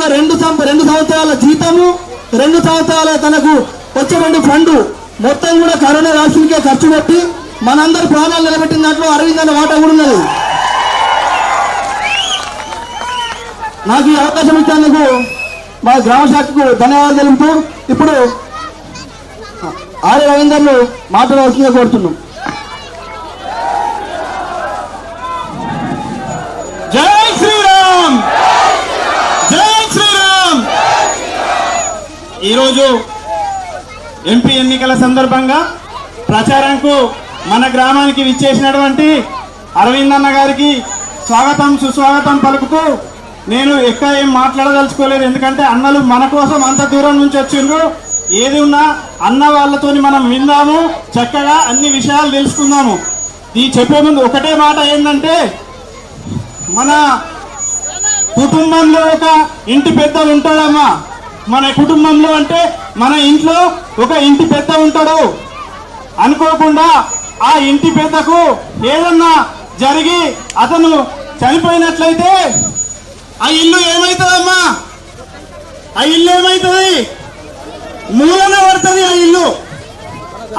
ఒక రెండు సంవత్సరాల జీతము, 2 సంవత్సరాల తనకు వచ్చేటువంటి ఫండ్ మొత్తం కూడా కరోనా వ్యాక్సిన్కే ఖర్చు పెట్టి మనందరి ప్రాణాలు నిలబెట్టిన దాంట్లో అరవింద్ అన్న వాటా కూడా ఉన్నది. నాకు ఈ అవకాశం ఇచ్చేందుకు మా గ్రామ శాఖకు ధన్యవాదాలు తెలుపుతూ ఇప్పుడు ఆర్య రవీందర్ను మాట్లాడవలసిందిగా కోరుతున్నాం. జై శ్రీరామ్, జై శ్రీరామ్. ఈరోజు ఎంపీ ఎన్నికల సందర్భంగా ప్రచారంకు మన గ్రామానికి విచ్చేసినటువంటి అరవింద్ అన్న గారికి స్వాగతం సుస్వాగతం పలుకుతూ నేను ఎక్కువ ఏం మాట్లాడదలుచుకోలేదు. ఎందుకంటే అన్నలు మన కోసం అంత దూరం నుంచి వచ్చిండ్రు. ఏది ఉన్నా అన్న వాళ్ళతోని మనం విందాము, చక్కగా అన్ని విషయాలు తెలుసుకుందాము. ఈ చెప్పే ముందు ఒకటే మాట ఏంటంటే, మన కుటుంబంలో ఒక ఇంటి పెద్ద ఉంటాడమ్మా. మన కుటుంబంలో అంటే మన ఇంట్లో ఒక ఇంటి పెద్ద ఉంటాడు. అనుకోకుండా ఆ ఇంటి పెద్దకు ఏదన్నా జరిగి అతను చనిపోయినట్లయితే ఆ ఇల్లు ఏమవుతుందమ్మా? ఆ ఇల్లు ఏమవుతుంది? మూలన పడుతుంది ఆ ఇల్లు.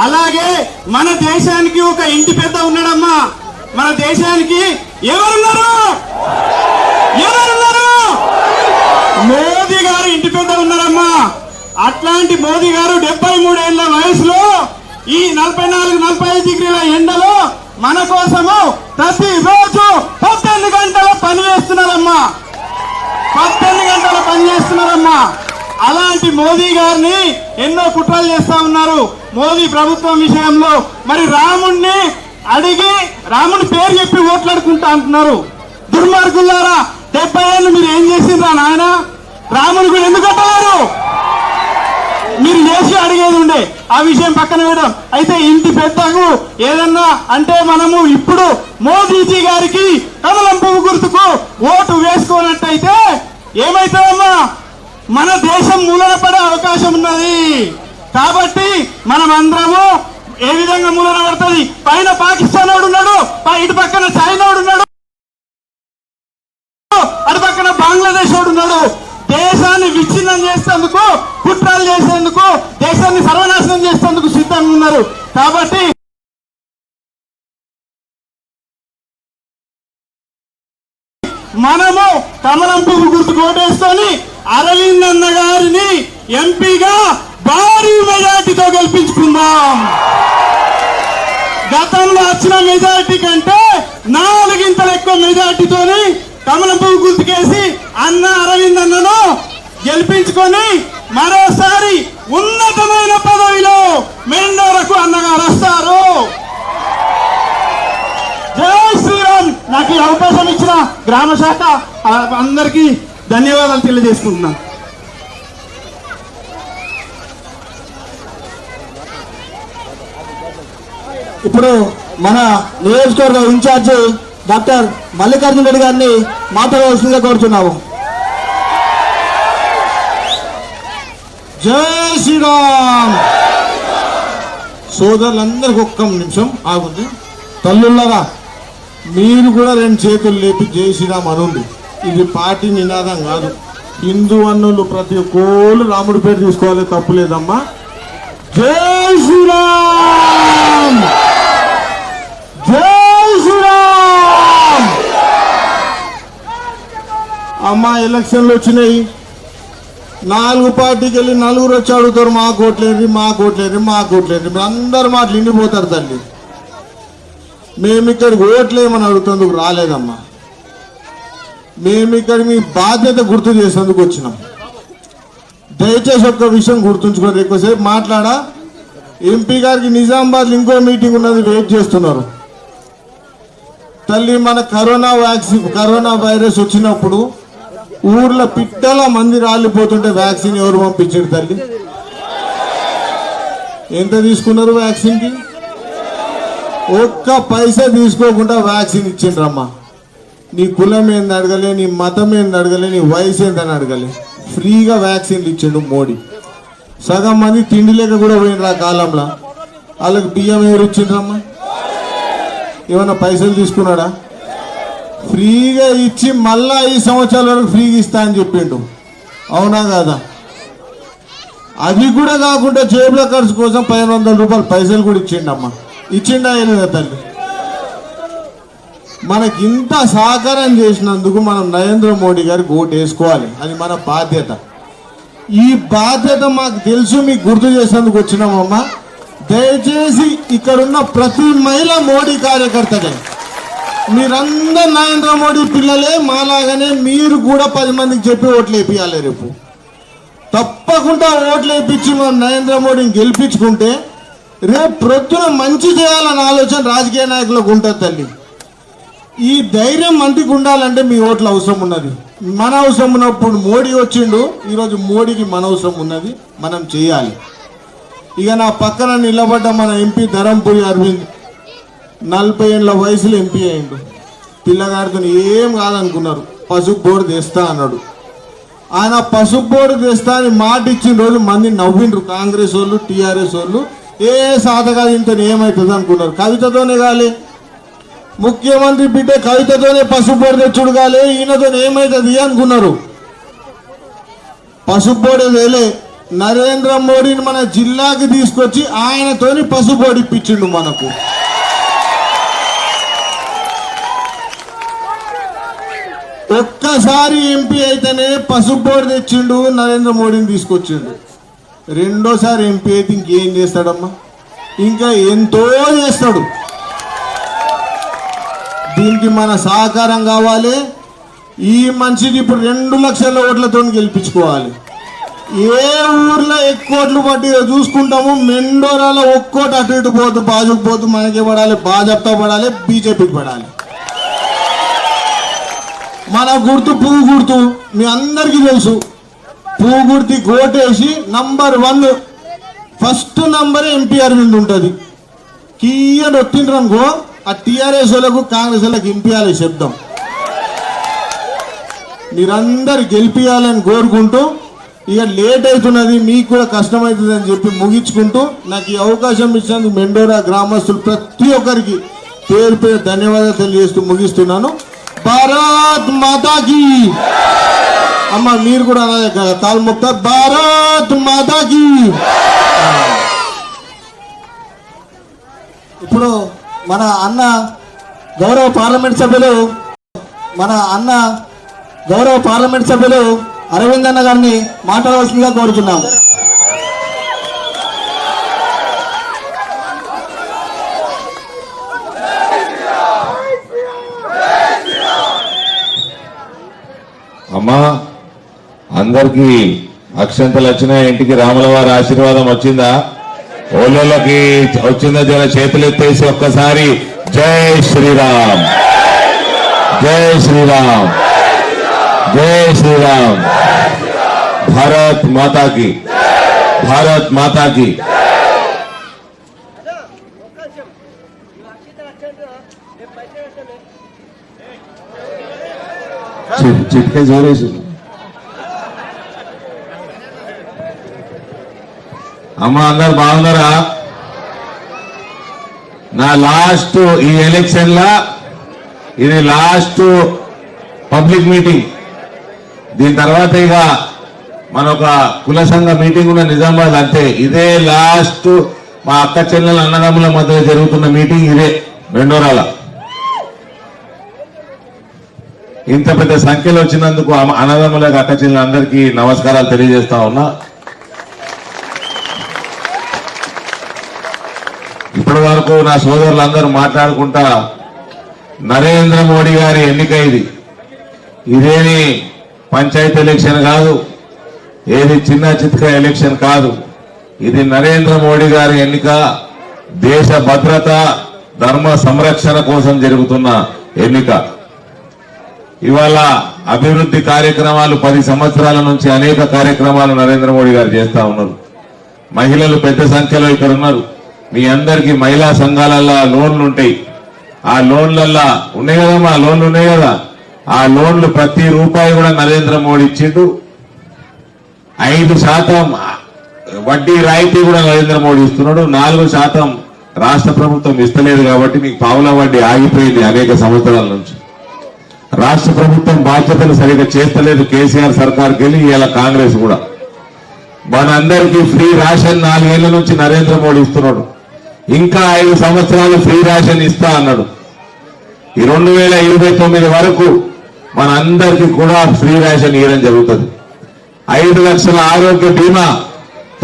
అలాగే మన దేశానికి ఒక ఇంటి పెద్ద ఉన్నాడమ్మా. మన దేశానికి ఎవరున్నారు? మోదీ గారు ఇంటి పెద్ద ఉన్నారమ్మా. అట్లాంటి మోదీ గారు 73 ఏళ్ల వయసులో ఈ 44-45 డిగ్రీల ఎండలో మన కోసము ప్రతిరోజు 18 గంటల పని చేస్తున్నారమ్మా. 18 గంటల పని చేస్తున్నారమ్మా. అలాంటి మోదీ గారిని ఎన్నో కుట్రలు చేస్తా ఉన్నారు మోదీ ప్రభుత్వం విషయంలో. మరి రాముణ్ణి అడిగి రాముని పేరు చెప్పి ఓట్లాడుకుంటా అంటున్నారు. దుర్మార్గులారా, 70 ఏళ్ళు మీరు ఏం చేసిండ్రా నాయన? రాముని కూడా ఎందుకు కట్టలేరు? మీరు చేసి అడిగేది ఉండే, ఆ విషయం పక్కన వేయడం. అయితే ఇంటి పెద్దకు ఏదన్నా అంటే మనము ఇప్పుడు మోదీజీ గారికి కమలం పువ్వు గుర్తుకు ఓటు వేసుకోనట్టయితే ఏమైతుందమ్మా? మన దేశం మూలన పడే అవకాశం ఉన్నది. కాబట్టి మనం అందరము ఏ విధంగా మూలన పడుతుంది? పైన పాకిస్తాన్ వాడు ఉన్నాడు, ఇటు పక్కన చైనా వాడు ఉన్నాడు, అటు పక్కన బంగ్లాదేశ్ వాడు ఉన్నాడు. దేశాన్ని విచ్ఛిన్నం చేసేందుకు, కుట్రలు చేసేందుకు, దేశాన్ని సర్వనాశనం చేసేందుకు సిద్ధంగా ఉన్నారు. కాబట్టి మనము కమలం పువ్వు గుర్తు కోటేసుకొని అరవింద్ అన్న గారిని ఎంపీగా భారీ మెజార్టీతో గెలిపించుకుందాం. గతంలో వచ్చిన మెజార్టీ కంటే 4 ఇంతలు ఎక్కువ మెజార్టీతోని కమలం పువ్వు గుర్తుకేసి అన్న అరవింద్ అన్నను గెలిపించుకొని మరోసారి ఉన్నతమైన పదవిలో మెండోరకు అన్నగారు వస్తారు. జై శ్రీరామ్. నాకు ఈ అవకాశం ఇచ్చిన గ్రామ శాఖ అందరికీ ధన్యవాదాలు తెలియజేసుకుంటున్నాను. ఇప్పుడు మన నియోజకవర్గ ఇన్ఛార్జి డాక్టర్ మల్లికార్జున రెడ్డి గారిని మాట్లాడవలసిందిగా కోరుతున్నాము. జై శ్రీరామ్. సోదరులందరికీ ఒక్క నిమిషం ఆగుంది. తల్లుళ్ళగా మీరు కూడా 2 చేతులు లేపి జై శ్రీరామ్ అనుంది. ఇది పార్టీ నినాదం కాదు. హిందూ అన్నులు ప్రతి ఒక్కళ్ళు రాముడి పేరు తీసుకోవాలి, తప్పు లేదమ్మా. జై శ్రీరామ్, జై శ్రీరామ్. అమ్మా ఎలక్షన్లు వచ్చినాయి, 4 పార్టీకి వెళ్ళి 4 వచ్చి అడుగుతారు మాకు ఓట్లేరు, మాకు ఓట్లేరు, మాకు ఓట్లేరు. మీరు అందరు మాటలు ఇండిపోతారు తల్లి. మేము ఇక్కడికి ఓట్లేమని అడుగుతందుకు రాలేదమ్మా. మేము ఇక్కడ మీ బాధ్యత గుర్తు చేసేందుకు వచ్చినాం. దయచేసి ఒక్క విషయం గుర్తుంచుకోండి. ఎక్కువసేపు మాట్లాడా. ఎంపీ గారికి నిజామాబాద్లో ఇంకో మీటింగ్ ఉన్నది, వెయిట్ చేస్తున్నారు. తల్లి, మన కరోనా వైరస్ వచ్చినప్పుడు ఊర్లో పిట్టల మంది రాలిపోతుంటే వ్యాక్సిన్ ఎవరు పంపించారు తల్లి? ఎంత తీసుకున్నారు వ్యాక్సిన్కి? ఒక్క పైసా తీసుకోకుండా వ్యాక్సిన్ ఇచ్చిండ్రమ్మా. నీ కులం ఏంది అడగలే, నీ మతం ఏంది అడగలే, నీ వయసు ఏందని అడగలే. ఫ్రీగా వ్యాక్సిన్లు ఇచ్చిండు మోడీ. సగం మంది తిండి లేక కూడా పోయినరు ఆ కాలంలో. వాళ్ళకి బియ్యం ఎవరు ఇచ్చిండ్రమ్మా? ఏమన్నా పైసలు తీసుకున్నాడా? ఫ్రీగా ఇచ్చి మళ్ళా 5 సంవత్సరాల వరకు ఫ్రీగా ఇస్తా అని చెప్పిండు. అవునా కాదా? అది కూడా కాకుండా జేబుల ఖర్చు కోసం 1500 రూపాయలు పైసలు కూడా ఇచ్చిండమ్మా. ఇచ్చిండా లేదా తల్లి? మనకి ఇంత సహకారం చేసినందుకు మనం నరేంద్ర మోడీ గారికి ఓటు వేసుకోవాలి. అది మన బాధ్యత. ఈ బాధ్యత మాకు తెలుసు, మీకు గుర్తు చేసేందుకు వచ్చినామమ్మా. దయచేసి ఇక్కడున్న ప్రతి మహిళ మోడీ కార్యకర్తగా, మీరందరూ నరేంద్ర మోడీ పిల్లలే, మాలాగానే మీరు కూడా 10 మందికి చెప్పి ఓట్లు వేపియాలి. రేపు తప్పకుండా ఓట్లు వేయించి మనం నరేంద్ర మోడీని గెలిపించుకుంటే రేపు ప్రొద్దున మంచి చేయాలన్న ఆలోచన రాజకీయ నాయకులకు ఉంటుంది తల్లి. ఈ ధైర్యం మందికి ఉండాలంటే మీ ఓట్ల అవసరం ఉన్నది. మన అవసరం ఉన్నప్పుడు మోడీ వచ్చిండు, ఈరోజు మోడీకి మన అవసరం ఉన్నది, మనం చేయాలి. ఇక నా పక్కన నిలబడ్డ మన ఎంపీ ధరంపురి అరవింద్ 40 ఏళ్ళ వయసులో ఎంపీ అయిండు. పిల్లగాడితో ఏం కాదనుకున్నారు, పసుపు బోర్డు తెస్తా అన్నాడు. ఆయన పసుపు బోర్డు తెస్తా అని మాట ఇచ్చిన రోజు మంది నవ్విండ్రు. కాంగ్రెస్ వాళ్ళు, టీఆర్ఎస్ వాళ్ళు ఏ సాధగా ఇంత ఏమవుతుంది అనుకున్నారు. కవితతోనే కాలే, ముఖ్యమంత్రి బిడ్డ కవితతోనే పసుపు బోర్డు తెచ్చుడు కాలే, ఈయనతో ఏమవుతుంది అనుకున్నారు. పసుపు బోర్డు వేలే, నరేంద్ర మోడీని మన జిల్లాకి తీసుకొచ్చి ఆయనతోని పసుపు బోర్డు ఇప్పించిండు మనకు. ఒక్కసారి ఎంపీ అయితేనే పసుపు బోర్డు తెచ్చిండు, నరేంద్ర మోడీని తీసుకొచ్చిండు. రెండోసారి ఎంపీ అయితే ఇంకేం చేస్తాడమ్మా? ఇంకా ఎంతో చేస్తాడు. దీనికి మన సహకారం కావాలి. ఈ మనిషికి ఇప్పుడు 2 లక్షల ఓట్లతో గెలిపించుకోవాలి. ఏ ఊర్లో ఎక్కువ ఓట్లు పట్టి చూసుకుంటాము. మెండోరాలో ఒక్కోటి అటు ఇటు పోతూ బాజుకు పోతూ మనకే పడాలి, భాజపా పడాలి, బీజేపీకి పడాలి. మన గుర్తు పువ్వు గుర్తు, మీ అందరికీ తెలుసు. పువ్వు గుర్తి కోటేసి number 1 first number MP Arvind ఉంటుంది. కీయని ఒత్తిండ్రు అనుకో, ఆ టీఆర్ఎస్ వాళ్ళకు కాంగ్రెస్ వాళ్ళకి ఇంపియాలి శబ్దం. మీరందరు గెలిపియాలని కోరుకుంటూ, ఇక లేట్ అవుతున్నది, మీకు కూడా కష్టమవుతుంది అని చెప్పి ముగించుకుంటూ, నాకు ఈ అవకాశం ఇచ్చినందుకు మెండోరా గ్రామస్తులు ప్రతి ఒక్కరికి పేరు పేరు ధన్యవాదాలు తెలియజేస్తూ ముగిస్తున్నాను. భారత్ మాతాకి. అమ్మ మీరు కూడా తాల్ముక్త భారత్ మాతాకి. ఇప్పుడు మన అన్న గౌరవ పార్లమెంట్ సభ్యులు అరవింద్ అన్న గారిని మాట్లాడవలసిందిగా కోరుతున్నాం. అమ్మా, అందరికి అక్షంతలు వచ్చినాయి. ఇంటికి రాముల వారి ఆశీర్వాదం వచ్చిందా? ఓళ్ళకి వచ్చిందా? జర చేతులు ఎత్తేసి ఒక్కసారి జై శ్రీరామ్, జై శ్రీరామ్, జై శ్రీరామ్. భారత్ మాతాకి, భారత్ మాతాకి. చిట్కే జోరేసి. అమ్మ అందరు బాగున్నారా? నా లాస్ట్ ఈ ఎలక్షన్ లా ఇది లాస్ట్ పబ్లిక్ మీటింగ్. దీని తర్వాత ఇక మన ఒక కుల సంఘ మీటింగ్ ఉన్న నిజామాబాద్, అంతే. ఇదే లాస్ట్ మా అక్క చెల్లెల అన్నదమ్ముల మధ్య జరుగుతున్న మీటింగ్ ఇదే మెండోరాల. ఇంత పెద్ద సంఖ్యలో వచ్చినందుకు అన్నదమ్ములకు అక్క చెల్లెలందరికీ నమస్కారాలు తెలియజేస్తా ఉన్నా. ఇప్పటి వరకు నా సోదరులందరూ మాట్లాడుకుంటా నరేంద్ర మోడీ గారి ఎన్నిక ఇదేమి పంచాయతీ ఎలక్షన్ కాదు, ఏది చిన్న చిత్క ఎలక్షన్ కాదు. ఇది నరేంద్ర మోడీ గారి ఎన్నిక. దేశ భద్రత, ధర్మ సంరక్షణ కోసం జరుగుతున్న ఎన్నిక. ఇవాళ అభివృద్ధి కార్యక్రమాలు 10 సంవత్సరాల నుంచి అనేక కార్యక్రమాలు నరేంద్ర మోడీ గారు చేస్తా ఉన్నారు. మహిళలు పెద్ద సంఖ్యలో ఇక్కడ ఉన్నారు. మీ అందరికీ మహిళా సంఘాలల్లో లోన్లు ఉంటాయి. ఆ లోన్లల్లా ఉన్నాయి కదమ్మా, లోన్లు ఉన్నాయి కదా. ఆ లోన్లు ప్రతి రూపాయి కూడా నరేంద్ర మోడీ ఇచ్చిండు. 5% వడ్డీ రాయితీ కూడా నరేంద్ర మోడీ ఇస్తున్నాడు. 4% రాష్ట్ర ప్రభుత్వం ఇస్తలేదు కాబట్టి మీకు పావుల వడ్డీ ఆగిపోయింది అనేక సంవత్సరాల నుంచి. రాష్ట్ర ప్రభుత్వం బాధ్యతలు సరిగా చేస్తలేదు. కేసీఆర్ సర్కార్కి వెళ్ళి ఇవాళ కాంగ్రెస్ కూడా మనందరికీ ఫ్రీ రేషన్ 4 ఏళ్ల నుంచి నరేంద్ర మోడీ ఇస్తున్నాడు. ఇంకా 5 సంవత్సరాలు ఫ్రీ రేషన్ ఇస్తా అన్నాడు. ఈ 2029 వరకు మనందరికీ కూడా ఫ్రీ రేషన్ ఇవ్వడం జరుగుతుంది. 5 లక్షల ఆరోగ్య బీమా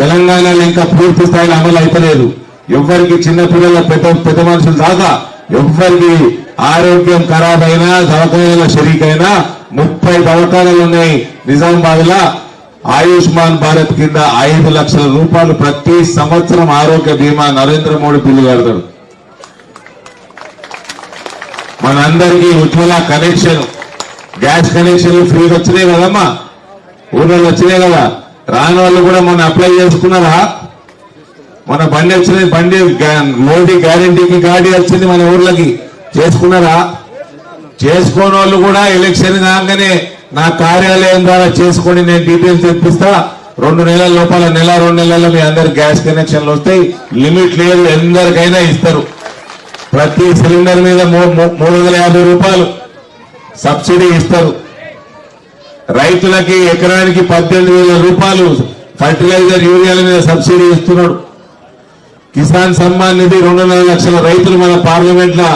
తెలంగాణలో ఇంకా పూర్తి స్థాయిలో అమలు అయితలేదు. ఎవ్వరికి చిన్నపిల్లల పెద్ద మనుషుల దాకా ఎవ్వరికి ఆరోగ్యం ఖరాబ్ అయినా దవాఖానాల షరీకైనా 30 దవాఖానాలు ఉన్నాయి. నిజామాబాద్ లా ఆయుష్మాన్ భారత్ కింద 5 లక్షల రూపాయలు ప్రతి సంవత్సరం ఆరోగ్య బీమా నరేంద్ర మోడీ బిల్లు కడతాడు. మనందరికీ ఉజ్వల కనెక్షన్, గ్యాస్ కనెక్షన్లు ఫ్రీగా వచ్చినాయి కదమ్మా, ఊళ్ళో వచ్చినాయి కదా. రాని వాళ్ళు కూడా మొన్న అప్లై చేసుకున్నారా? మన బండి వచ్చినది, బండి మోడీ గ్యారంటీకి గాడి వచ్చింది మన ఊర్లకి, చేసుకున్నారా? చేసుకోని వాళ్ళు కూడా ఎలక్షన్ కాగానే నా కార్యాలయం ద్వారా చేసుకొని నేను డీటెయిల్స్ తెప్పిస్తా. 2 నెలల లోపల, 1-2 నెలల్లో మీ అందరికి గ్యాస్ కనెక్షన్లు వస్తాయి. లిమిట్ లేదు, ఎందరికైనా ఇస్తారు. ప్రతి సిలిండర్ మీద 350 రూపాయలు సబ్సిడీ ఇస్తారు. రైతులకి ఎకరానికి 18,000 రూపాయలు ఫర్టిలైజర్ యూరియాల మీద సబ్సిడీ ఇస్తున్నాడు. కిసాన్ సమ్మాన్ నిధి 2.5 లక్షల రైతులు మన పార్లమెంట్ లో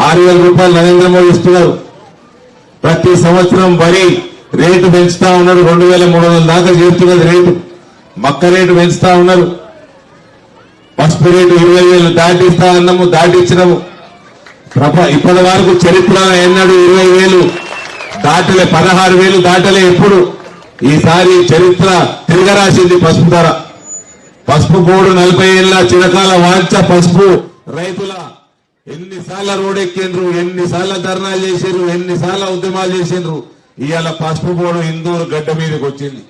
6,000 రూపాయలు నరేంద్ర మోడీ ఇస్తున్నారు. ప్రతి సంవత్సరం వరి రేటు పెంచుతా ఉన్నారు. 2,300 దాకా చేరుతున్నది రేటు. మక్క రేటు పెంచుతా ఉన్నారు. పసుపు రేటు 20,000 దాటిస్తా అన్నాము, దాటిచ్చినాము. ఇప్పటి వరకు చరిత్ర ఎన్నడూ 20,000 దాటలే, 16,000 దాటలే ఎప్పుడు. ఈసారి చరిత్ర తిరగరాసింది పసుపు ధర. పసుపు బోర్డు 40 ఏళ్ల చిరకాల వాంఛ పసుపు రైతుల ఎన్నిసార్లు రోడ్డెక్కిండ్రు, ఎన్నిసార్లు ధర్నాలు చేసిండ్రు, ఎన్నిసార్లు ఉద్యమాలు చేసిండ్రు. ఇవాళ పసుపు బోర్డు ఇందూరు గడ్డ మీదకి వచ్చింది.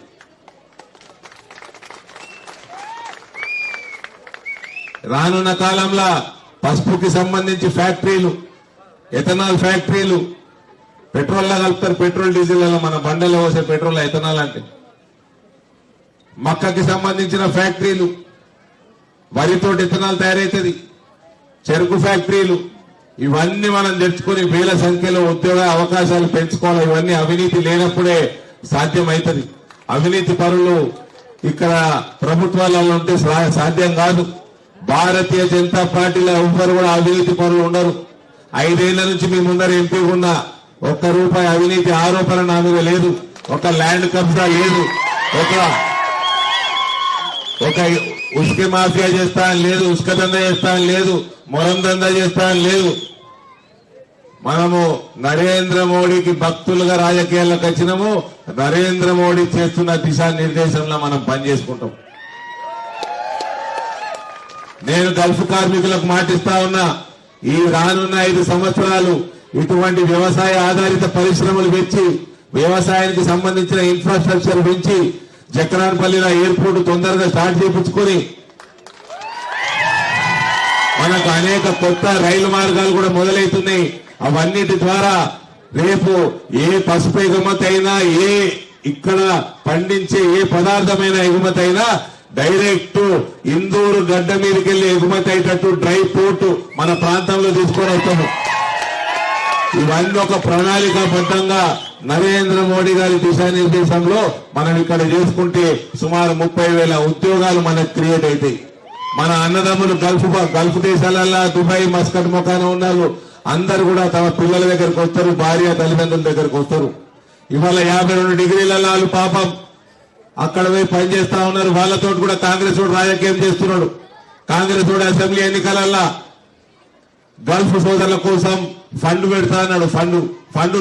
రానున్న కాలంలో పసుపుకి సంబంధించి ఫ్యాక్టరీలు, ఎథనాల్ ఫ్యాక్టరీలు, పెట్రోల్ లా కలుపుతారు. పెట్రోల్ డీజిల్ మన బండలో పోసే పెట్రోల్ ఎథనాల్ అంటే. మక్కకి సంబంధించిన ఫ్యాక్టరీలు, వరితో ఎథనాల్ తయారైతుంది. చెరుకు ఫ్యాక్టరీలు, ఇవన్నీ మనం తెచ్చుకొని వేల సంఖ్యలో ఉద్యోగ అవకాశాలు పెంచుకోవాలి. ఇవన్నీ అవినీతి లేనప్పుడే సాధ్యమవుతుంది. అవినీతి పరులు ఇక్కడ ప్రభుత్వాలలో ఉంటే సాధ్యం కాదు. భారతీయ జనతా పార్టీలో ఎవ్వరు కూడా అవినీతి పరులు ఉండరు. 5 ఏళ్ల నుంచి మీ ముందర ఎంపీ ఉన్నా ₹1 అవినీతి ఆరోపణ నా మీద లేదు. ఒక ల్యాండ్ కబ్జా లేదు. ఒక ఉసుక మాఫియా చేస్తా అని లేదు. ఉసుక దందా చేస్తా అని లేదు. మొరం దందా చేస్తా అని లేదు. మనము నరేంద్ర మోడీకి భక్తులుగా రాజకీయాల్లోకి వచ్చినాము. నరేంద్ర మోడీ చేస్తున్న దిశానిర్దేశంలో మనం పనిచేసుకుంటాం. నేను గల్ఫ్ కార్మికులకు మాటిస్తా ఉన్నా, ఈ రానున్న 5 సంవత్సరాలు ఇటువంటి వ్యవసాయ ఆధారిత పరిశ్రమలు పెంచి, వ్యవసాయానికి సంబంధించిన ఇన్ఫ్రాస్ట్రక్చర్ పెంచి, జక్రాన్పల్లిలో ఎయిర్పోర్ట్ తొందరగా స్టార్ట్ చేయించుకొని మనకు అనేక కొత్త రైలు మార్గాలు కూడా మొదలవుతున్నాయి. అవన్నిటి ద్వారా రేపు ఏ పసుపు ఎగుమతి అయినా, ఏ ఇక్కడ పండించే ఏ పదార్థమైన ఎగుమతి అయినా డైరెక్ట్ ఇందూరు గడ్డ మీదకి వెళ్లి ఎగుమతి అయ్యేటట్టు డ్రై పోర్ట్ మన ప్రాంతంలో తీసుకొని వస్తాము. ఇవన్నీ ఒక ప్రణాళికాబద్ధంగా నరేంద్ర మోడీ గారి దిశానిర్దేశంలో మనం ఇక్కడ చేసుకుంటే సుమారు 30,000 ఉద్యోగాలు మనకు క్రియేట్ అవుతాయి. మన అన్నదమ్ములు గల్ఫ్ దేశాలలో దుబాయ్, మస్కట్ మొకాన ఉన్నారు. అందరు కూడా తమ పిల్లల దగ్గరకు వస్తారు, భార్య తల్లిదండ్రుల దగ్గరకు వస్తారు. ఇవాళ 52 డిగ్రీలలో వాళ్ళు పాపం అక్కడ పోయి పనిచేస్తా ఉన్నారు. వాళ్ళతో కూడా కాంగ్రెస్ వాడు రాజకీయం చేస్తున్నాడు. కాంగ్రెస్ వాడు అసెంబ్లీ ఎన్నికలల్లా గల్ఫ్ సోదరుల కోసం ఫండ్ పెడతా అన్నాడు.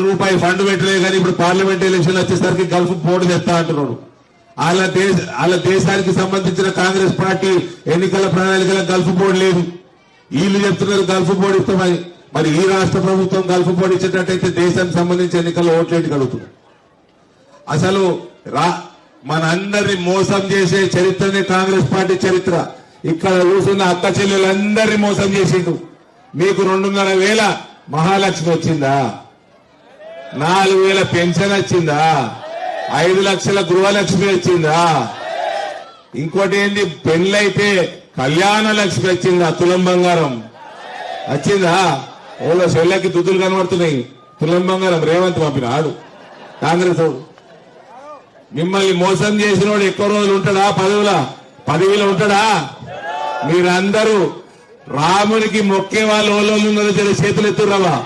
రూపాయి ఫండ్ పెట్టలేదు. కానీ ఇప్పుడు పార్లమెంట్ ఎలక్షన్లు వచ్చేసరికి గల్ఫ్ బోర్డు తెస్తా అంటున్నాడు. వాళ్ళ దేశానికి సంబంధించిన కాంగ్రెస్ పార్టీ ఎన్నికల ప్రణాళికల గల్ఫ్ బోర్డు లేదు. వీళ్ళు చెప్తున్నారు గల్ఫ్ బోర్డు ఇస్తామని. మరి ఈ రాష్ట్ర ప్రభుత్వం గల్ఫ్ బోర్డు ఇచ్చేటట్టయితే దేశానికి సంబంధించి ఎన్నికల్లో ఓట్లేటి కలుగుతుంది. అసలు మన అందరినీ మోసం చేసే చరిత్రనే కాంగ్రెస్ పార్టీ చరిత్ర. ఇక్కడ కూర్చున్న అక్క చెల్లెలందరినీ మోసం చేసిండు. మీకు 2,500 మహాలక్ష్మి వచ్చిందా? 4,000 పెన్షన్ వచ్చిందా? 5 లక్షల గృహలక్ష్మి వచ్చిందా? ఇంకోటి ఏంది, పెళ్ళైతే కళ్యాణ లక్ష్మి వచ్చిందా? తులం బంగారం వచ్చిందా? ఓలో చెల్లెకి దుద్దులు కనబడుతున్నాయి. తులం బంగారం రేవంత్ పంపినాడు కాంగ్రెస్ వాడు. మిమ్మల్ని మోసం చేసినోడు ఎక్కువ రోజులు ఉంటాడా? పదవిలో ఉంటాడా? మీరందరూ రామునికి మొక్కే వాళ్ళు ఓళ్ళు చేతులు ఎత్తుర్రవా?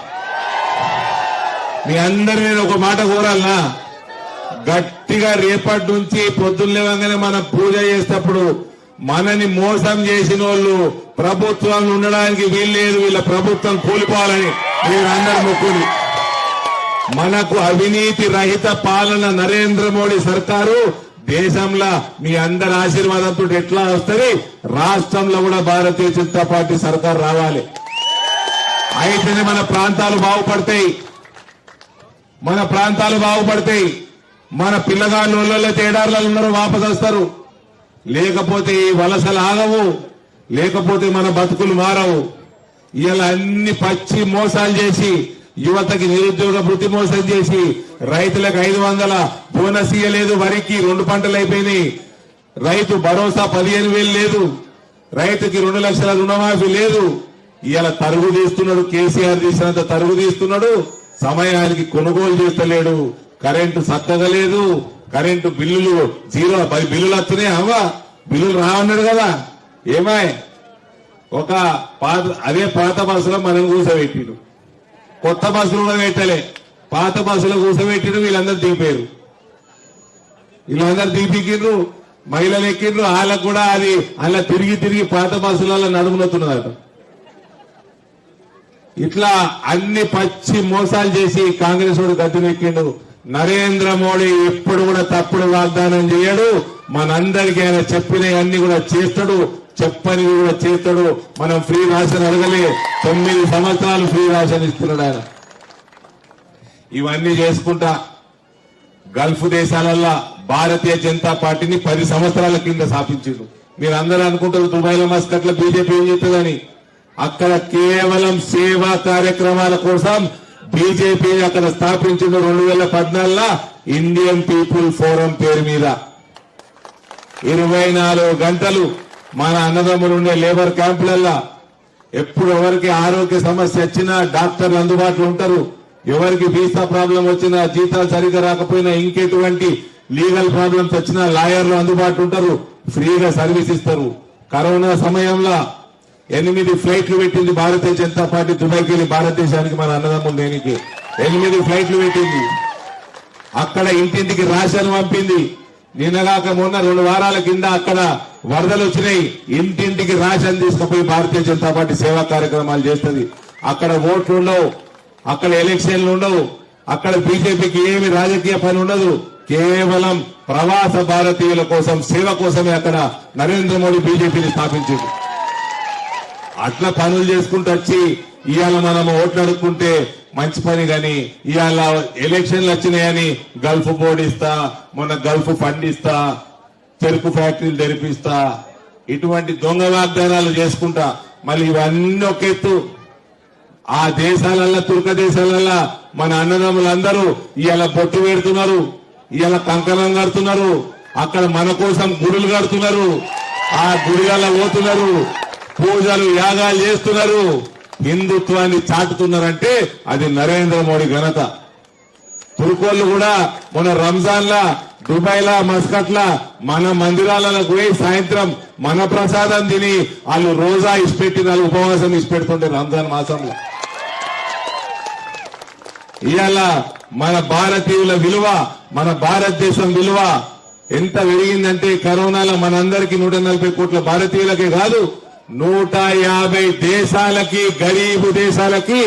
మీ అందరు నేను ఒక మాట కోరాలనా, గట్టిగా రేపటి నుంచి పొద్దున్న లేవగానే మనం పూజ చేసేటప్పుడు మనని మోసం చేసిన వాళ్ళు ప్రభుత్వం ఉండడానికి వీల్లేదు, వీళ్ళ ప్రభుత్వం కూలిపోవాలని మీరందరూ మొక్కుని, మనకు అవినీతి రహిత పాలన నరేంద్ర మోడీ సర్కారు దేశంలో మీ అందరి ఆశీర్వాదంతో ఎట్లా వస్తుంది, రాష్ట్రంలో కూడా భారతీయ జనతా పార్టీ సర్కారు రావాలి. అయితేనే మన ప్రాంతాలు బాగుపడతాయి, మన పిల్లగాళ్ళు ఊళ్ళో తేడార్లలో ఉన్నారు వాపసు వస్తారు. లేకపోతే ఈ వలసలు ఆగవు, లేకపోతే మన బతుకులు మారవు. ఇలా అన్ని పచ్చి మోసాలు చేసి యువతకి నిరుద్యోగ వృత్తి మోసం చేసి రైతులకు 500 బోనస్ ఇయ్యలేదు, వరికి 2 పంటలు అయిపోయినాయి, రైతు భరోసా 15,000 లేదు, రైతుకి 2 లక్షల రుణమాఫీ లేదు. ఇలా తరుగు తీస్తున్నాడు, కేసీఆర్ తీసినంత తరుగు తీస్తున్నాడు. సమయానికి కొనుగోలు చేస్తలేడు, కరెంటు చక్కగా లేదు, కరెంటు బిల్లులు 0 బిల్లులు వస్తున్నాయి. బిల్లులు రావన్నాడు కదా, ఏమాయ్ ఒక అదే పాత బస్సులో మనం కూర్చోబెట్టిడు, కొత్త బస్సులు కూడా పెట్టలే, పాత బస్సులో కూర్చోబెట్టిడు. వీళ్ళందరూ దిగిపోయారు, దిగిపోయిండ్రు, మహిళలు ఎక్కిండ్రు, వాళ్ళకు కూడా అది అలా తిరిగి పాత బస్సులలో నడుమునవుతున్నదట. ఇట్లా అన్ని పచ్చి మోసాలు చేసి కాంగ్రెస్ వాడు గద్దెనెక్కిండు. నరేంద్ర మోడీ ఎప్పుడు కూడా తప్పుడు వాగ్దానం చేయడు, మనందరికీ ఆయన చెప్పినవన్నీ కూడా చేస్తాడు, చెప్పని కూడా చేస్తాడు. మనం ఫ్రీ రేషన్ అడగలే, 9 సంవత్సరాలు ఫ్రీ రేషన్ ఇస్తున్నాడు ఆయన. ఇవన్నీ చేసుకుంటా గల్ఫ్ దేశాలల్లో భారతీయ జనతా పార్టీని 10 సంవత్సరాల కింద స్థాపించిండు. మీరు అందరూ అనుకుంటారు దుబాయ్లో మస్కట్ లో బీజేపీ ఏం చేస్తుందని. అక్కడ కేవలం సేవా కార్యక్రమాల కోసం బీజేపీ అక్కడ స్థాపించిన 2014లో ఇండియన్ పీపుల్ ఫోరం పేరు మీద 24 గంటలు మన అన్నదమ్ములు ఉండే లేబర్ క్యాంపులల్లో ఎప్పుడు ఎవరికి ఆరోగ్య సమస్య వచ్చినా డాక్టర్లు అందుబాటులో ఉంటారు, ఎవరికి వీసా ప్రాబ్లం వచ్చినా, జీతాలు సరిగ్గా రాకపోయినా, ఇంకెటువంటి లీగల్ ప్రాబ్లమ్స్ వచ్చినా లాయర్లు అందుబాటులో ఉంటారు, ఫ్రీగా సర్వీస్ ఇస్తారు. కరోనా సమయంలో 8 ఫ్లైట్లు పెట్టింది భారతీయ జనతా పార్టీ దుబాయ్కి వెళ్ళి భారతదేశానికి మన అన్నదమ్ములు దేనికి 8 ఫ్లైట్లు పెట్టింది. అక్కడ ఇంటింటికి రేషన్ పంపింది. నిన్నగాక మొన్న 2 వారాల కింద అక్కడ వరదలు వచ్చినాయి, ఇంటింటికి రేషన్ తీసుకుపోయి భారతీయ జనతా పార్టీ సేవా కార్యక్రమాలు చేస్తుంది. అక్కడ ఓట్లు ఉండవు, అక్కడ ఎలక్షన్లు ఉండవు, అక్కడ బీజేపీకి ఏమి రాజకీయ పని ఉండదు, కేవలం ప్రవాస భారతీయుల కోసం సేవ కోసమే అక్కడ నరేంద్ర మోడీ బీజేపీని స్థాపించింది. అట్లా పనులు చేసుకుంటూ వచ్చి ఇవాళ మనం ఓట్లు అడుక్కుంటే మంచి పని, కానీ ఇవాళ ఎలక్షన్లు వచ్చినాయని గల్ఫ్ బోర్డు ఇస్తా, మొన్న గల్ఫ్ ఫండ్ ఇస్తా, చెరుకు ఫ్యాక్టరీలు తెరిపిస్తా, ఇటువంటి దొంగ వాగ్దానాలు చేసుకుంటా మళ్ళీ ఇవన్నీ ఒక ఎత్తు. ఆ దేశాలల్లో తుర్క దేశాలల్లో మన అన్నదమ్ములందరూ ఇవాళ బొట్టు పెడుతున్నారు, ఇవాళ కంకణం కడుతున్నారు, అక్కడ మన కోసం గుడులు కడుతున్నారు, ఆ గుడిలలో పోతున్నారు, పూజలు యాగాలు చేస్తున్నారు, హిందుత్వాన్ని చాటుతున్నారంటే అది నరేంద్ర మోడీ ఘనత. తుర్కోళ్ళు కూడా మన రంజాన్ లా దుబాయ్ లా మస్కట్ లా మన మందిరాలకు పోయి సాయంత్రం మన ప్రసాదం తిని వాళ్ళు రోజా ఇచ్చిపెట్టి వాళ్ళు ఉపవాసం ఇచ్చిపెడుతుంటే రంజాన్ మాసంలో. ఇవాళ మన భారతీయుల విలువ, మన భారతదేశం విలువ ఎంత పెరిగిందంటే కరోనాలో మనందరికీ 140 కోట్ల భారతీయులకే కాదు 150 దేశాలకి, గరీబు దేశాలకి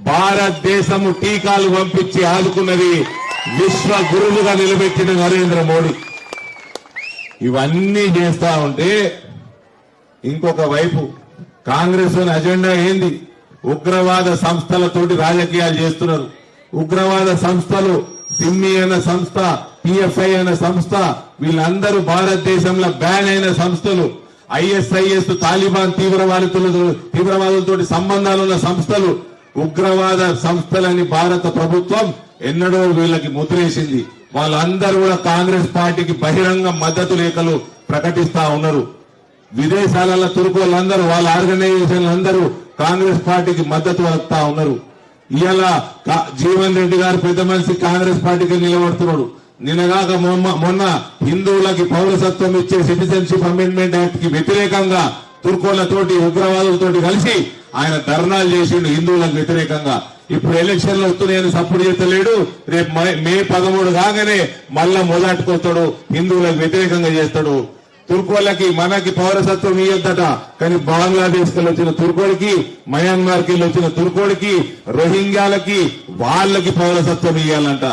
భారతదేశము టీకాలు పంపించి ఆదుకున్నది, విశ్వ గురువుగా నిలబెట్టిన నరేంద్ర మోడీ. ఇవన్నీ చేస్తా ఉంటే ఇంకొక వైపు కాంగ్రెస్ అజెండా ఏంది? ఉగ్రవాద సంస్థలతోటి రాజకీయాలు చేస్తున్నారు. ఉగ్రవాద సంస్థలు సిమ్మి అనే సంస్థ, పిఎఫ్ఐ అనే సంస్థ, వీళ్ళందరూ భారతదేశంలో బ్యాన్ అయిన సంస్థలు. ఐఎస్ఐఎస్, తాలిబాన్ తీవ్రవాదులతో సంబంధాలున్న సంస్థలు, ఉగ్రవాద సంస్థలని భారత ప్రభుత్వం ఎన్నడో వీళ్ళకి ముద్రేసింది. వాళ్ళందరూ కూడా కాంగ్రెస్ పార్టీకి బహిరంగ మద్దతు లేఖలు ప్రకటిస్తా ఉన్నారు. విదేశాలలో తుర్కోళ్ళందరూ వాళ్ళ ఆర్గనైజేషన్లు అందరూ కాంగ్రెస్ పార్టీకి మద్దతు వస్తా ఉన్నారు. ఇవాళ జీవన్ రెడ్డి గారు పెద్ద మనిషి కాంగ్రెస్ పార్టీకి నిలబడుతున్నాడు. నిన్నగాక మొన్న హిందువులకి పౌరసత్వం ఇచ్చే సిటిజన్షిప్ అమెండ్మెంట్ యాక్ట్ కి వ్యతిరేకంగా తుర్కోళ్లతోటి ఉగ్రవాదులతోటి కలిసి ఆయన ధర్నాలు చేసిండు హిందువులకు వ్యతిరేకంగా. ఇప్పుడు ఎలక్షన్లు వస్తున్నాయని సపోర్ట్ చేస్తలేడు. రేపు మే 13 కాగానే మళ్ళా మొదటికొస్తాడు, హిందువులకు వ్యతిరేకంగా చేస్తాడు. తుర్కోళ్ళకి మనకి పౌరసత్వం ఇయ్యొద్దట, కానీ బంగ్లాదేశ్ కి వచ్చిన తుర్కోడికి, మయన్మార్ కి వచ్చిన తుర్కోడికి, రోహింగ్యాలకి వాళ్ళకి పౌరసత్వం ఇయ్యాలంట.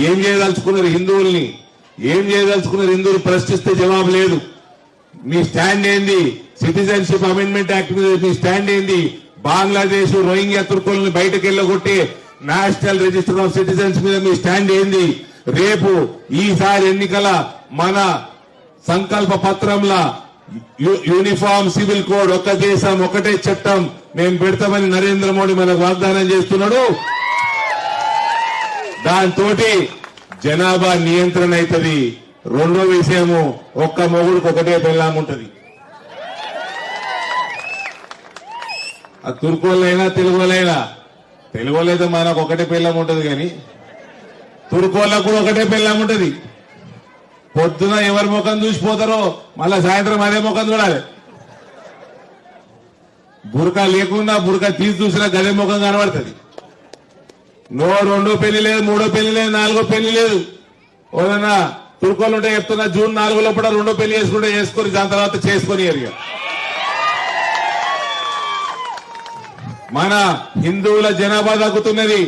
ఏం చేయదలుచుకున్నారు హిందువుల్ని? ఏం చేయదలుచుకున్నారు? హిందువులు ప్రశ్నిస్తే జవాబు లేదు. మీ స్టాండ్ ఏంది? సిటిజన్షిప్ అమెండ్మెంట్ యాక్ట్ మీద మీ స్టాండ్ ఏంది? బంగ్లాదేశ్ రోహింగ్యా తుర్కోల్ని బయటకు వెళ్ళగొట్టి నేషనల్ రిజిస్టర్ ఆఫ్ సిటిజన్స్ మీద మీ స్టాండ్ ఏంది? రేపు ఈసారి ఎన్నికల మన సంకల్ప పత్రంలో యూనిఫామ్ సివిల్ కోడ్, ఒక్క దేశం ఒకటే చట్టం మేము పెడతామని నరేంద్ర మోడీ మనకు వాగ్దానం చేస్తున్నాడు. దాంతో జనాభా నియంత్రణ అవుతుంది. రెండో విషయము, ఒక్క మొగుడికి ఒకటే పెళ్ళాం ఉంటది. ఆ తుర్కోళ్ళైనా తెలుగులైతే మనకు ఒకటే పెళ్ళాం ఉంటది, కానీ తుర్కోళ్ళకు కూడా ఒకటే పెళ్ళాం ఉంటది. పొద్దున ఎవరి ముఖం చూసిపోతారో మళ్ళా సాయంత్రం అదే ముఖం చూడాలి. బురకా లేకుండా బురకా తీసి చూసినా గదే ముఖం కనబడుతుంది. రెండో పెళ్లి లేదు, మూడో పెళ్లి లేదు, నాలుగో పెళ్లి లేదు. ఓదన్నా తుర్కోలు ఉంటే చెప్తున్నా, జూన్ 4 లోపల రెండో పెళ్లి చేసుకుంటే చేసుకొని దాని తర్వాత చేసుకొని ఎరిగా. మన హిందువుల జనాభా తగ్గుతున్నది,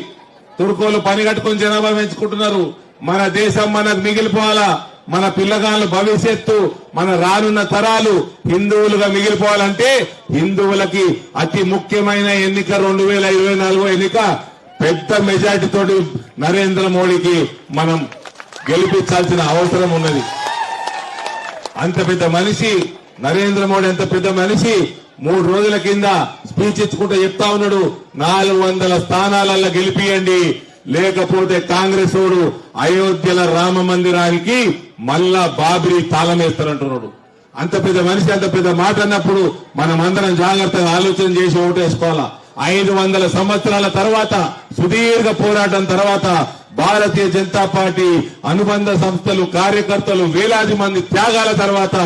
తుర్కోలు పని కట్టుకుని జనాభా పెంచుకుంటున్నారు. మన దేశం మనకు మిగిలిపోవాలా, మన పిల్లగాళ్ళ భవిష్యత్తు, మన రానున్న తరాలు హిందువులుగా మిగిలిపోవాలంటే హిందువులకి అతి ముఖ్యమైన ఎన్నిక 2024 ఎన్నిక. పెద్ద మెజార్టీతో నరేంద్ర మోడీకి మనం గెలిపించాల్సిన అవసరం ఉన్నది. అంత పెద్ద మనిషి నరేంద్ర మోడీ, అంత పెద్ద మనిషి 3 రోజుల కింద స్పీచ్ ఇచ్చుకుంటూ చెప్తా ఉన్నాడు, 400 స్థానాలలో గెలిపియండి, లేకపోతే కాంగ్రెస్ వాడు అయోధ్యల రామ మందిరానికి మళ్ళా బాబ్రీ తాళం వేస్తారంటున్నాడు. అంత పెద్ద మనిషి అంత పెద్ద మాట అన్నప్పుడు మనం అందరం జాగ్రత్తగా ఆలోచన చేసి ఓటేసుకోవాలా. 500 సంవత్సరాల తర్వాత, సుదీర్ఘ పోరాటం తర్వాత భారతీయ జనతా పార్టీ అనుబంధ సంస్థలు, కార్యకర్తలు, వేలాది మంది త్యాగాల తర్వాత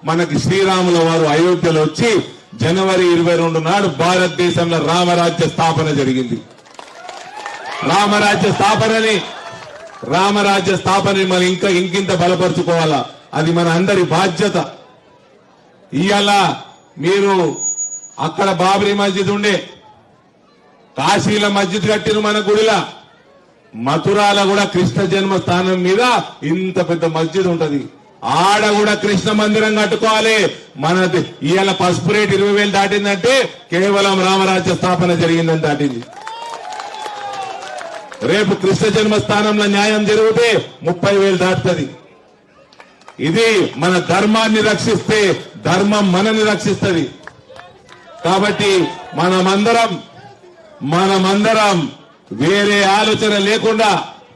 మనకి శ్రీరాముల వారు అయోధ్యలో వచ్చి జనవరి 22 నాడు భారతదేశంలో రామరాజ్య స్థాపన జరిగింది. రామరాజ్య స్థాపనని మనం ఇంకింత బలపరుచుకోవాలా. అది మన అందరి బాధ్యత. ఇవాళ మీరు అక్కడ బాబ్రీ మస్జిద్ ఉండే, కాశీల మస్జిద్ కట్టిన మన గుడిలా, మథురాల కూడా కృష్ణ జన్మస్థానం మీద ఇంత పెద్ద మస్జిద్ ఉంటది. ఆడ కూడా కృష్ణ మందిరం కట్టుకోవాలి. మనది ఇవాళ పసుపు రేటు 20,000 దాటిందంటే కేవలం రామరాజ్య స్థాపన జరిగిందని దాటింది. రేపు కృష్ణ జన్మస్థానంలో న్యాయం జరిగితే 30,000 దాటుతుంది. ఇది మన ధర్మాన్ని రక్షిస్తే ధర్మం మనని రక్షిస్తుంది. కాబట్టి మనమందరం వేరే ఆలోచన లేకుండా,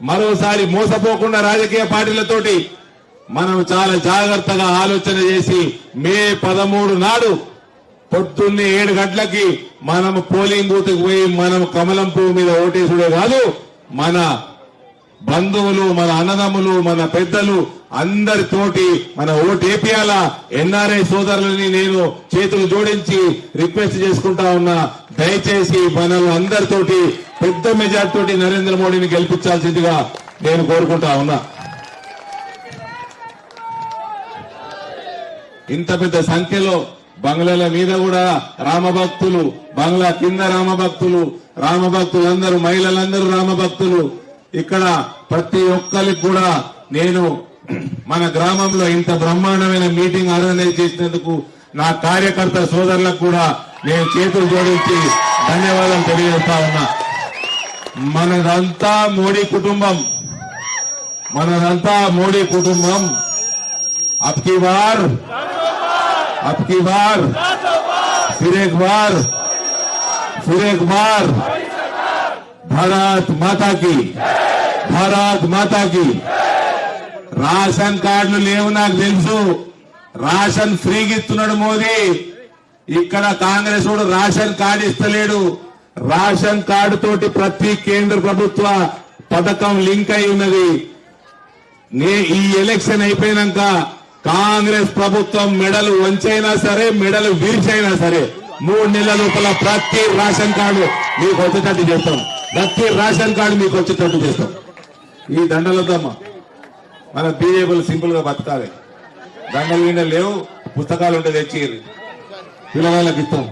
మరోసారి మోసపోకుండా రాజకీయ పార్టీలతోటి మనం చాలా జాగ్రత్తగా ఆలోచన చేసి మే 13 నాడు పొద్దున్నే 7 గంటలకి మనం పోలింగ్ బూత్ కు పోయి మనం కమలం పువ్వు మీద ఓటేసుడే కాదు, మన బంధువులు, మన అన్నదమ్ములు, మన పెద్దలు అందరితోటి మన ఓటు వేపియాలా. ఎన్ఆర్ఐ సోదరులని నేను చేతులు జోడించి రిక్వెస్ట్ చేసుకుంటా ఉన్నా, దయచేసి మనల్ని అందరితోటి పెద్ద మెజార్టీ తోటి నరేంద్ర మోడీని గెలిపించాల్సిందిగా నేను కోరుకుంటా ఉన్నా. ఇంత పెద్ద సంఖ్యలో బంగ్లాల మీద కూడా రామభక్తులు, బంగ్లా కింద రామభక్తులందరూ, మహిళలందరూ రామభక్తులు. ఇక్కడ ప్రతి ఒక్కరికి కూడా నేను మన గ్రామంలో ఇంత బ్రహ్మాండమైన మీటింగ్ ఆర్గనైజ్ చేసినందుకు నా కార్యకర్త సోదరులకు కూడా నేను చేతులు జోడించి ధన్యవాదాలు తెలియజేస్తా ఉన్నా. మనదంతా మోడీ కుటుంబం. అబ్కి బార్ फिर एक बार भारत माता की రేషన్ కార్డులు లేవు నాకు తెలుసు. రేషన్ ఫ్రీగా ఇస్తున్నాడు మోదీ. ఇక్కడ కాంగ్రెస్ వాడు రేషన్ కార్డు ఇస్తలేడు. రేషన్ కార్డు తోటి ప్రతి కేంద్ర ప్రభుత్వ పథకం లింక్ అయి ఉన్నది. ఈ ఎలక్షన్ అయిపోయినాక కాంగ్రెస్ ప్రభుత్వం మెడలు వంచైనా సరే మెడలు విరిచైనా సరే 3 నెలల లోపల ప్రతి రేషన్ కార్డు మీకు వచ్చేటట్టు చేస్తాం. ప్రతి రేషన్ కార్డు మీకు వచ్చేటట్టు చేస్తాం. ఈ దండలతోమ్మా మన బీజేపీలు సింపుల్ గా బతకాలి. దండలు గిండలు లేవు, పుస్తకాలు ఉంటే తెచ్చి పిల్లగాళ్ళకి ఇస్తాం.